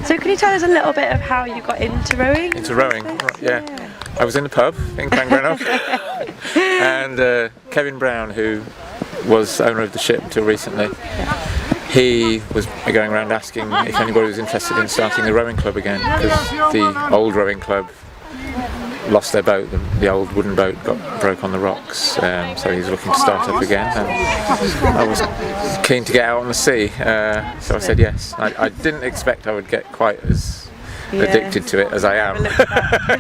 So can you tell us a little bit of how you got into rowing? Into rowing, right, yeah. I was in the pub in Llangrannog and Kevin Brown, who was owner of the ship till recently, he was going around asking if anybody was interested in starting the rowing club again, because the old rowing club lost their boat, the old wooden boat broke on the rocks, so he was looking to start up again, and I was keen to get out on the sea, so I said yes. I didn't expect I would get quite as addicted to it as I am.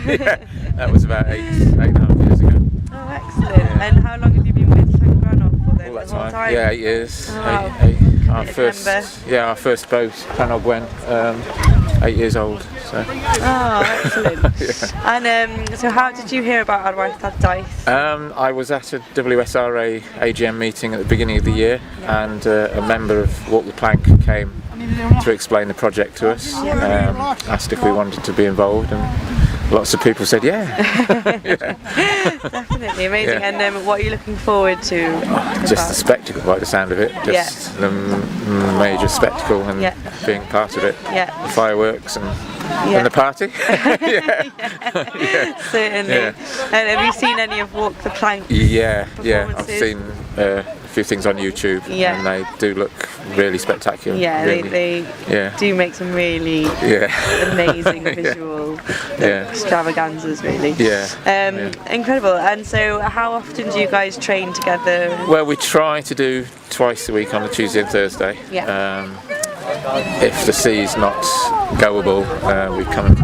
Yeah, that was about 8.5 years ago. Oh, excellent. Yeah. And how long have you been with Llangrannog for then? All that the whole time? Yeah, 8 years. Oh, wow. Our first boat, Llangrannog, went 8 years old. So. Oh, excellent. Yeah. And so how did you hear about our Waith at Daith? I was at a WSRA AGM meeting at the beginning of the year, and a member of Walk the Plank came to explain the project to us, asked if we wanted to be involved, and lots of people said yeah. Definitely amazing. Yeah. And what are you looking forward to? Just the spectacle, by the sound of it. Just the major spectacle and being part of it. Yeah. The fireworks and the party. Certainly. Yeah. And have you seen any of Walk the Plank? Yeah. I've seen a few things on YouTube, and they do look really spectacular. Yeah, really. they do make some really amazing visual extravaganzas, really. Incredible. And so how often do you guys train together? Well, we try to do twice a week on a Tuesday and Thursday. If the sea's not goable, we come and do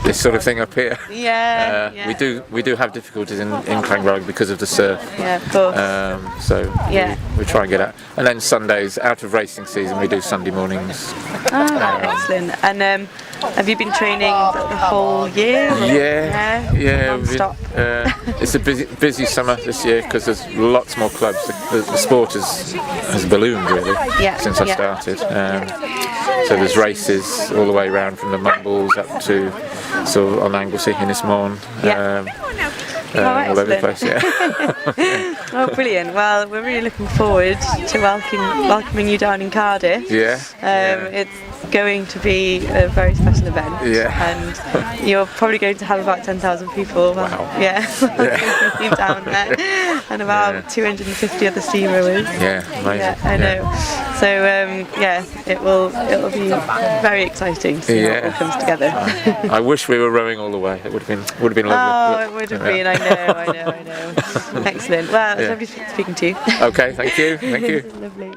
this sort of thing up here. We do have difficulties in Llangrannog because of the surf. Yeah, of course. So we try and get out. And then Sundays, out of racing season, we do Sunday mornings. Oh, excellent. And have you been training the whole year? Non-stop? It's a busy summer this year because there's lots more clubs. The sport has ballooned really since I started. So there's races all the way around from the Mumbles up to sort of on Anglesey, Innismorn, all over the place. Oh, brilliant! Well, we're really looking forward to welcoming you down in Cardiff. It's going to be a very special event, and you're probably going to have about 10,000 people. Wow. Down there, and about 250 other sea rowers. Yeah, amazing. I know. So it'll be very exciting to see how it all comes together. I wish we were rowing all the way. It would have been lovely. Oh, it would have been. I know. Excellent. Well, it's lovely speaking to you. Okay, thank you. Lovely.